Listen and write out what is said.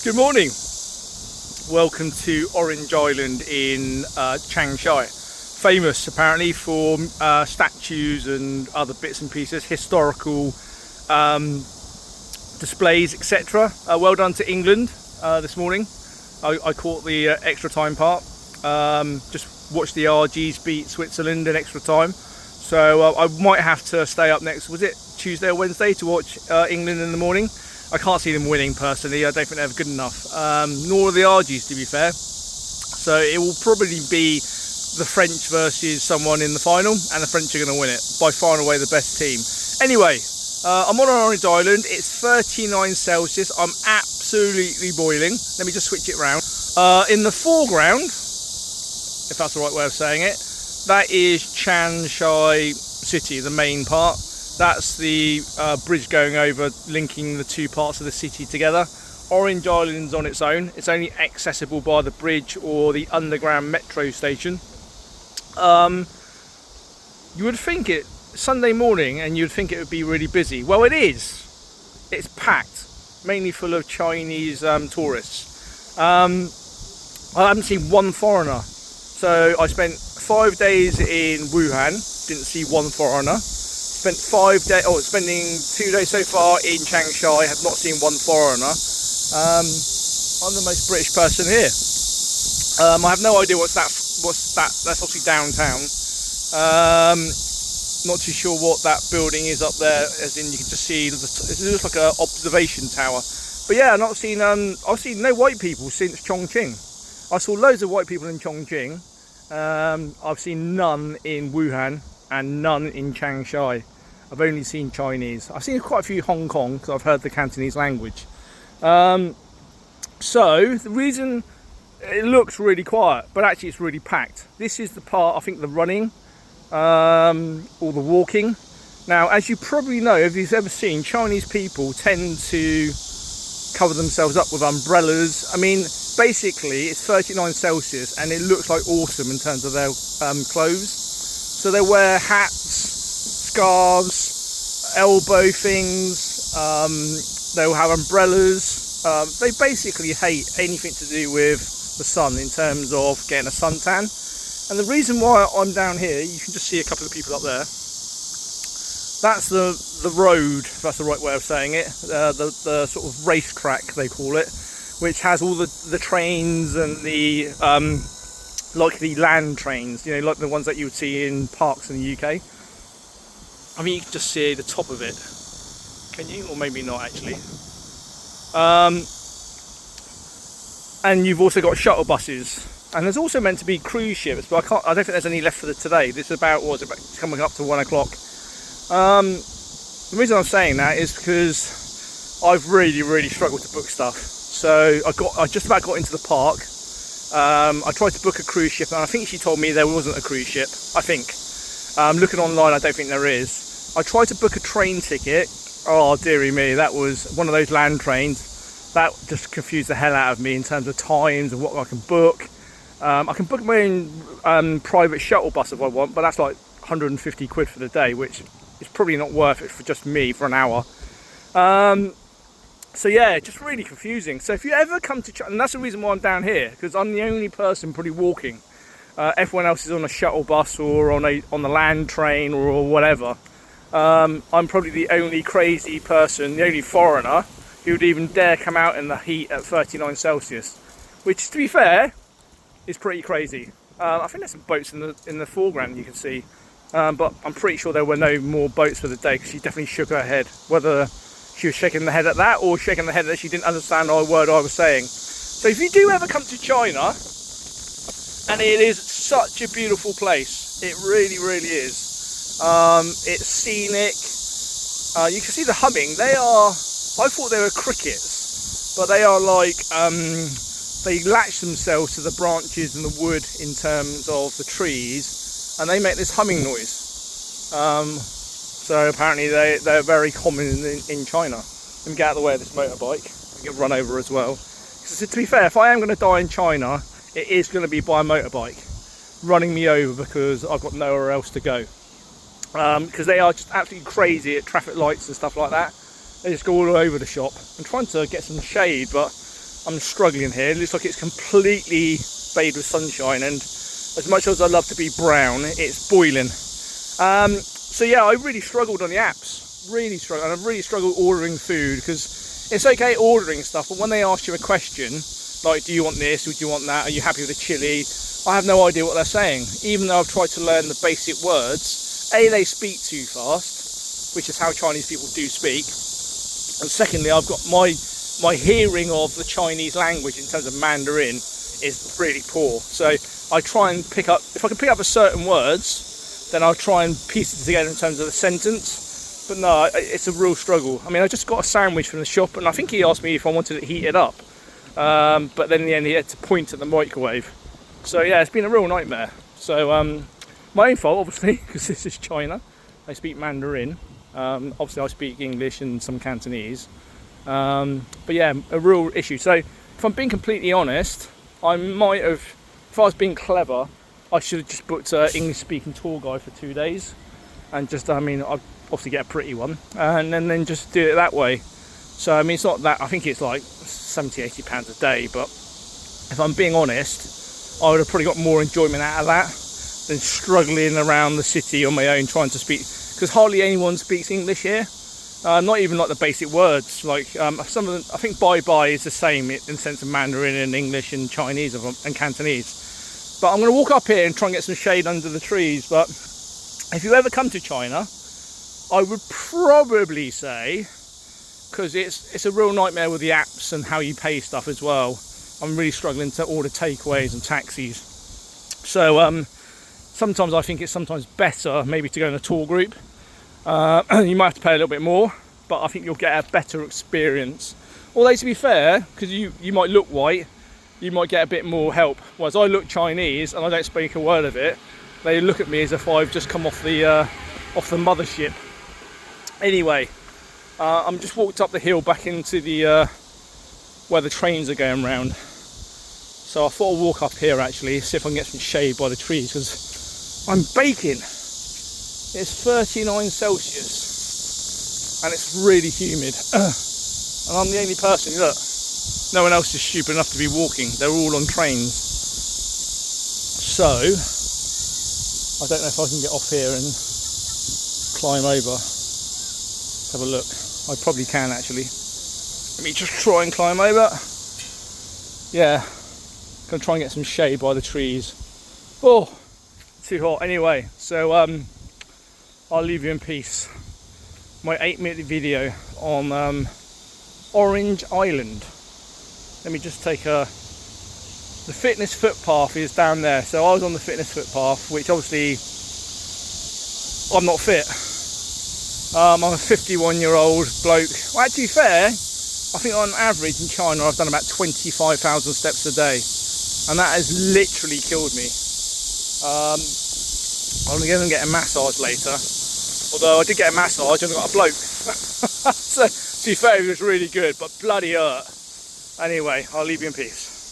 Good morning. Welcome to Orange Island in Changsha. Famous apparently for statues and other bits and pieces, historical displays, etc. Well done to England this morning. I caught the extra time part. Just watched the RGs beat Switzerland in extra time. So I might have to stay up next, was it Tuesday or Wednesday, to watch England in the morning. I can't see them winning personally. I don't think they're good enough. Nor are the RGs, to be fair. So it will probably be the French versus someone in the final, and the French are going to win it. By far and away the best team. Anyway, I'm on Orange Island. It's 39 Celsius. I'm absolutely boiling. Let me just switch it round. In the foreground, if that's the right way of saying it, that is Changsha City, the main part. That's the bridge going over, linking the two parts of the city together. Orange Island's on its own. It's only accessible by the bridge or the underground metro station. You would think it Sunday morning and you'd think it would be really busy. Well, it is. It's packed, mainly full of Chinese tourists. I haven't seen one foreigner. So I spent 5 days in Wuhan, didn't see one foreigner. Spent spending 2 days so far in Changsha, have not seen one foreigner. I'm the most British person here. I have no idea what's that. That's obviously downtown. Not too sure what that building is up there, as in you can just see, it looks like an observation tower. But yeah, I've seen no white people since Chongqing. I saw loads of white people in Chongqing. I've seen none in Wuhan and none in Changsha. I've only seen Chinese. I've seen quite a few Hong Kong because I've heard the Cantonese language. So the reason it looks really quiet, but actually it's really packed. This is the part, I think, the running or the walking. Now, as you probably know, if you've ever seen, Chinese people tend to cover themselves up with umbrellas. I mean, basically it's 39 Celsius and it looks like autumn in terms of their clothes. So they wear hats, scarves, elbow things, they'll have umbrellas. They basically hate anything to do with the sun in terms of getting a suntan. And the reason why I'm down here, you can just see a couple of people up there. That's the road, if that's the right way of saying it, the sort of racetrack they call it, which has all the trains and the like the land trains, you know, like the ones that you would see in parks in the UK. I mean, you can just see the top of it. Can you? Or maybe not, actually. And you've also got shuttle buses. And there's also meant to be cruise ships, but I don't think there's any left for today. This is about coming up to 1 o'clock. The reason I'm saying that is because I've really struggled to book stuff. So I just about got into the park. I tried to book a cruise ship, and I think she told me there wasn't a cruise ship. I think. Looking online, I don't think there is. I tried to book a train ticket. Oh, dearie me, that was one of those land trains. That just confused the hell out of me in terms of times and what I can book. I can book my own private shuttle bus if I want, but that's like 150 quid for the day, which is probably not worth it for just me for an hour. So yeah, just really confusing. So if you ever come to China, and that's the reason why I'm down here, because I'm the only person probably walking. Everyone else is on a shuttle bus or on the land train or whatever. I'm probably the only crazy person, the only foreigner who would even dare come out in the heat at 39 Celsius, which, to be fair, is pretty crazy. I think there's some boats in the foreground you can see, but I'm pretty sure there were no more boats for the day because she definitely shook her head. Whether she was shaking the head at that or shaking the head that she didn't understand a word I was saying. So if you do ever come to China, and it is such a beautiful place, it really is. It's scenic. You can see the humming. I thought they were crickets, but they are like they latch themselves to the branches and the wood in terms of the trees, and they make this humming noise. So apparently they're very common in China. Let me get out of the way of this motorbike. I get run over as well. So to be fair, if I am going to die in China, it is going to be by a motorbike running me over because I've got nowhere else to go. Because they are just absolutely crazy at traffic lights and stuff like that. They just go all over the shop. I'm trying to get some shade, but I'm struggling here. It looks like it's completely bathed with sunshine, and as much as I love to be brown, it's boiling. So yeah, I really struggled on the apps. Really struggled, and I really struggled ordering food, because it's okay ordering stuff, but when they ask you a question, like, do you want this, or do you want that, are you happy with the chili? I have no idea what they're saying, even though I've tried to learn the basic words. A, they speak too fast, which is how Chinese people do speak. And secondly, I've got my hearing of the Chinese language in terms of Mandarin is really poor. So I try and pick up, if I can pick up a certain words, then I'll try and piece it together in terms of the sentence. But no, it's a real struggle. I mean, I just got a sandwich from the shop, and I think he asked me if I wanted it heated up. But then in the end, he had to point at the microwave. So yeah, it's been a real nightmare. So my own fault, obviously, because this is China. I speak Mandarin. Obviously, I speak English and some Cantonese. But yeah, a real issue. So if I'm being completely honest, I might have, if I was being clever, I should have just booked an English-speaking tour guide for 2 days, and just, I mean, I'd obviously get a pretty one, and then just do it that way. So I mean, it's not that, I think it's like 70-80 pounds a day, but if I'm being honest, I would have probably got more enjoyment out of that than struggling around the city on my own trying to speak, because hardly anyone speaks English here. Not even like the basic words, like some of them, I think bye bye is the same in the sense of Mandarin and English and Chinese and Cantonese. But I'm going to walk up here and try and get some shade under the trees. But if you ever come to China, I would probably say, because it's a real nightmare with the apps and how you pay stuff as well. I'm really struggling to order takeaways and taxis. So sometimes I think it's sometimes better maybe to go in a tour group. You might have to pay a little bit more, but I think you'll get a better experience. Although to be fair, because you might look white, you might get a bit more help. Whereas I look Chinese and I don't speak a word of it, they look at me as if I've just come off the mothership. Anyway, I'm just walked up the hill back into the where the trains are going round. So I thought I'd walk up here actually, see if I can get some shade by the trees, because I'm baking. It's 39 Celsius and it's really humid. And I'm the only person, look, no one else is stupid enough to be walking. They're all on trains. So, I don't know if I can get off here and climb over. Let's have a look. I probably can actually. Let me just try and climb over. Yeah, gonna try and get some shade by the trees. Oh, too hot. Anyway, so I'll leave you in peace. My 8-minute video on Orange Island. Let me just take the fitness footpath is down there. So I was on the fitness footpath, which obviously I'm not fit. I'm a 51-year-old bloke. Well, actually fair, I think on average in China I've done about 25,000 steps a day, and that has literally killed me. I'm going to get a massage later, although I did get a massage and I got a bloke. So to be fair, it was really good, but bloody hurt. Anyway, I'll leave you in peace.